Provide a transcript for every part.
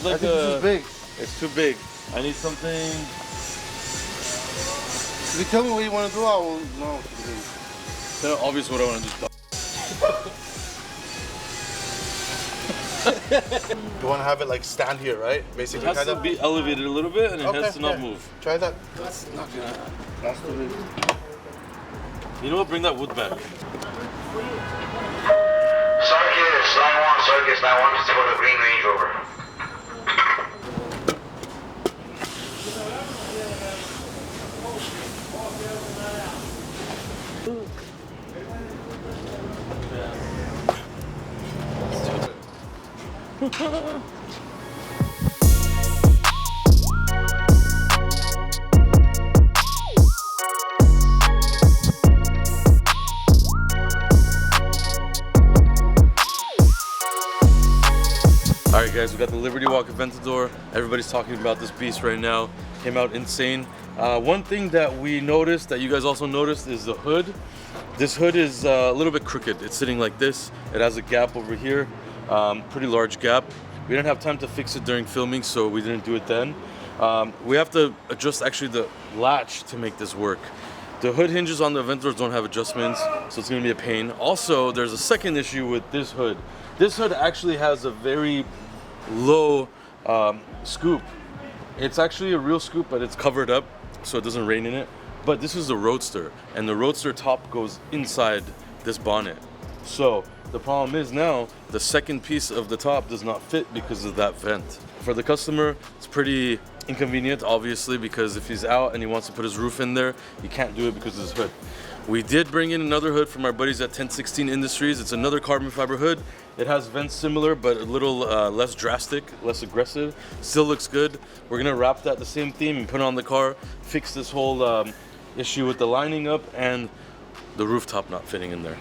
need like I think this is big. It's too big. I need something. If you tell me what you want to do, I will know. It's kind of obvious what I want to do. You want to have it like stand here, right? Basically, it has to be elevated a little bit, and it has to not move. Try that. That's not gonna. That's too big. You know what? Bring that wood back. Circus 91, just for the Green Range Rover. Alright guys, we got the Liberty Walk Aventador. Everybody's talking about this beast right now. Came out insane. One thing that we noticed, that you guys also noticed, is the hood. This hood is a little bit crooked. It's sitting like this. It has a gap over here, pretty large gap. We didn't have time to fix it during filming, so we didn't do it then. We have to adjust actually the latch to make this work. The hood hinges on the Aventadors don't have adjustments, so it's gonna be a pain. Also, there's a second issue with this hood. This hood actually has a very low scoop. It's actually a real scoop, but it's covered up so it doesn't rain in it. But this is the Roadster, and the Roadster top goes inside this bonnet. So the problem is now the second piece of the top does not fit because of that vent. For the customer, it's pretty inconvenient, obviously, because if he's out and he wants to put his roof in there, he can't do it because of his hood. We did bring in another hood from our buddies at 1016 Industries. It's another carbon fiber hood. It has vents similar, but a little less drastic, less aggressive. Still looks good. We're gonna wrap that the same theme and put it on the car, fix this whole issue with the lining up and the rooftop not fitting in there.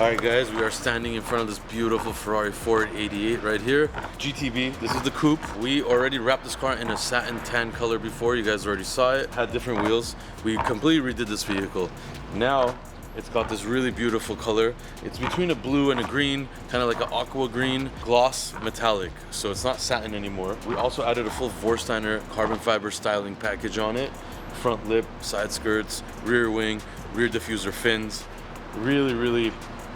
Alright guys, we are standing in front of this beautiful Ferrari 488 right here. GTB, this is the coupe. We already wrapped this car in a satin tan color before, you guys already saw it. Had different wheels. We completely redid this vehicle. Now, it's got this really beautiful color. It's between a blue and a green, kind of like an aqua green, gloss metallic. So it's not satin anymore. We also added a full Vorsteiner carbon fiber styling package on it. Front lip, side skirts, rear wing, rear diffuser fins. Really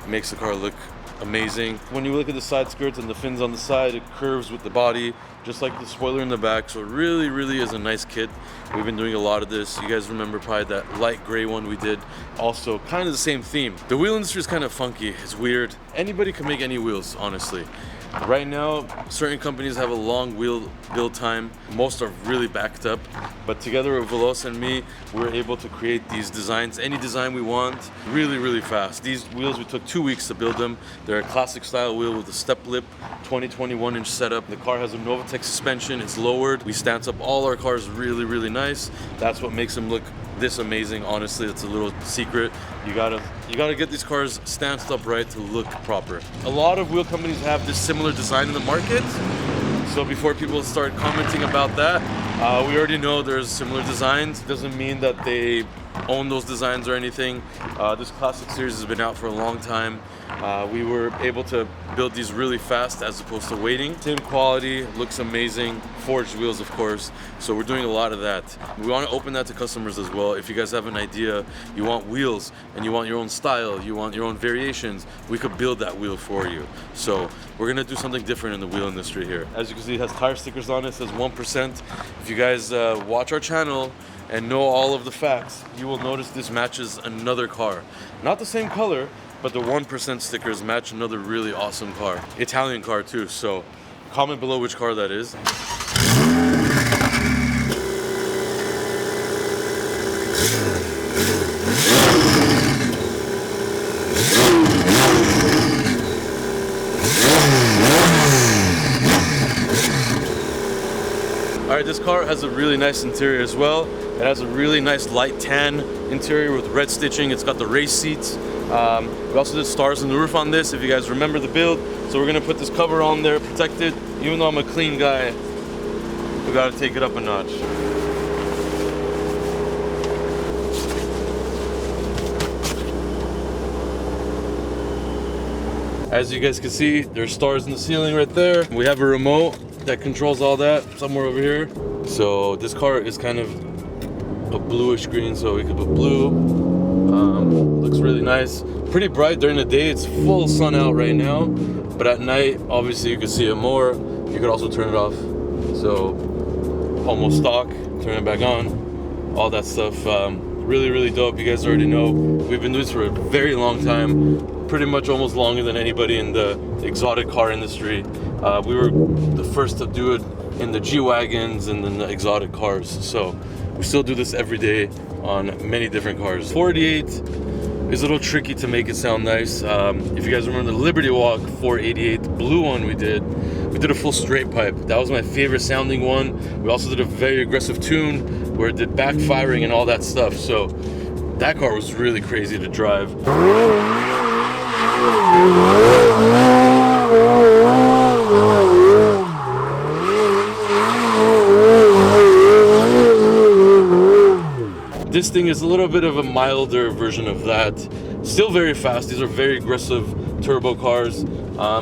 makes the car look amazing. When you look at the side skirts and the fins on the side, it curves with the body, just like the spoiler in the back. So it really is a nice kit. We've been doing a lot of this. You guys remember probably that light gray one we did. Also kind of the same theme. The wheel industry is kind of funky. It's weird. Anybody can make any wheels, honestly. Right now, certain companies have a long wheel build time. Most are really backed up. But together with Veloz and me, we're able to create these designs, any design we want, really fast. These wheels, we took 2 weeks to build them. They're a classic style wheel with a step lip, 20-21 inch setup. The car has a Novatec suspension, it's lowered. We stance up all our cars really nice. That's what makes them look this amazing. Honestly, it's a little secret. You gotta get these cars stanced up right to look proper. A lot of wheel companies have this similar design in the market. So before people start commenting about that, we already know there's similar designs. Doesn't mean that they own those designs or anything. This classic series has been out for a long time. We were able to build these really fast as opposed to waiting. Same quality, looks amazing. Forged wheels, of course. So we're doing a lot of that. We want to open that to customers as well. If you guys have an idea, you want wheels and you want your own style, you want your own variations, we could build that wheel for you. So we're gonna do something different in the wheel industry here. As you can see, it has tire stickers on it, says 1%. If you guys watch our channel and know all of the facts, you will notice this matches another car. Not the same color, but the 1% stickers match another really awesome car. Italian car too, so comment below which car that is. All right, this car has a really nice interior as well. It has a really nice light tan interior with red stitching. It's got the race seats. We also did stars in the roof on this, if you guys remember the build. So we're gonna put this cover on there, protect it. Even though I'm a clean guy, we gotta take it up a notch. As you guys can see, there's stars in the ceiling right there. We have a remote that controls all that somewhere over here. So this car is kind of a bluish green, so we could put blue. Looks really nice. Pretty bright during the day. It's full sun out right now, but at night, obviously you can see it more. You could also turn it off. So almost stock, turn it back on, all that stuff. Really, really dope. You guys already know we've been doing this for a very long time, pretty much almost longer than anybody in the exotic car industry. We were the first to do it in the G-Wagons and then the exotic cars. So we still do this every day on many different cars. 488 is a little tricky to make it sound nice. If you guys remember the Liberty Walk 488 blue one we did a full straight pipe. That was my favorite sounding one. We also did a very aggressive tune where it did backfiring and all that stuff. So that car was really crazy to drive. This thing is a little bit of a milder version of that. Still very fast. These are very aggressive turbo cars.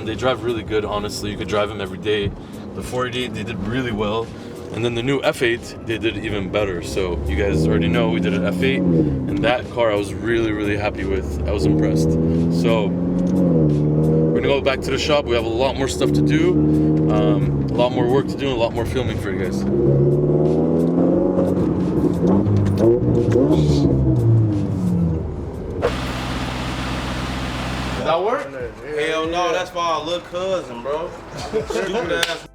They drive really good, honestly. You could drive them every day. The 488, they did really well. And then the new F8, they did even better. So you guys already know we did an F8, and that car I was really, really happy with. I was impressed. So we're gonna go back to the shop. We have a lot more stuff to do, a lot more work to do, and a lot more filming for you guys. Does that work? Hell no, that's for our little cousin, bro. Stupid ass.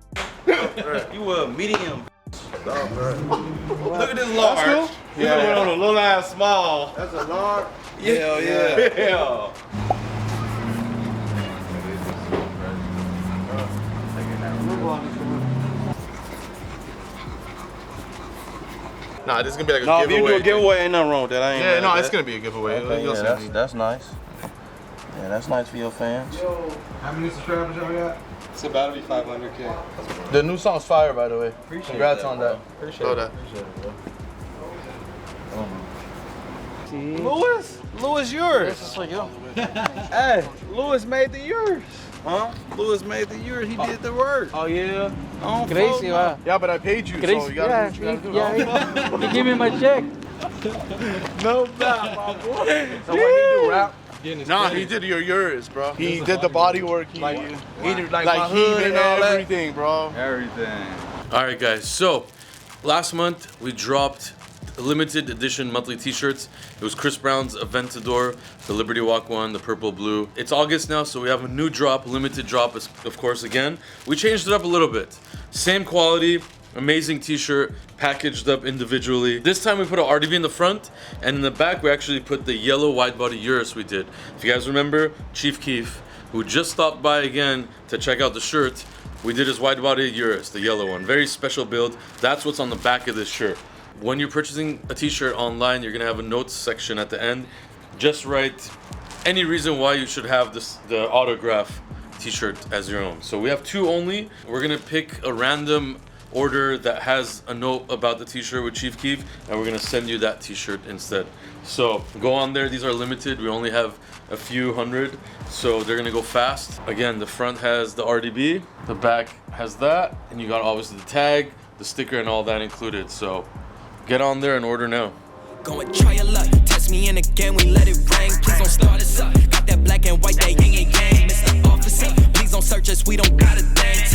You a medium. Look at this large. That's cool. Yeah, went on a little ass small. That's a large. Hell yeah. Yeah. Nah, this is gonna be like a No, if giveaway. you do a giveaway, ain't nothing wrong with that. I ain't Yeah, mad no, at it's that. gonna be a giveaway. Okay, You'll yeah, see. that's nice. Yeah, that's nice for your fans. How many subscribers y'all got? It's about to be 500K. The new song's fire, by the way. Congrats on that. Appreciate Love it. that. Louis yours. This is for you. Hey, Louis made the yours. Huh? Louis made the yours. He did the work. Oh yeah. Crazy, wow. Yeah, but I paid you, so you gotta do what you gotta do. He give me my check. No doubt, my boy. So what he do, rap? Nah, He did your Urus, bro. He did the body work. He He did like my he hood did and all that. everything, bro. Everything. All right, guys. So last month we dropped limited edition monthly t-shirts. It was Chris Brown's Aventador, the Liberty Walk one, the purple blue. It's August now, so we have a new drop, limited drop, of course, again. We changed it up a little bit. Same quality, amazing t-shirt, packaged up individually. This time we put an RDB in the front, and in the back we actually put the yellow wide-body Urus we did. If you guys remember, Chief Keef, who just stopped by again to check out the shirt, we did his wide-body Urus, the yellow one. Very special build. That's what's on the back of this shirt. when you're purchasing a t-shirt online, you're gonna have a notes section at the end. Just write any reason why you should have the autograph t-shirt as your own. So we have 2 only. We're gonna pick a random order that has a note about the t-shirt with Chief Keef, and we're gonna send you that t-shirt instead. So go on there. These are limited. We only have a few hundred, so they're gonna go fast. Again, the front has the RDB, the back has that, and you got obviously the tag, the sticker, and all that included. So get on there and order now. Go and try your luck. Test me in again, we let it rain. Please don't start us up. Got that black and white, that yin and yang. Mr. Officer, please don't search us, we don't got a thing.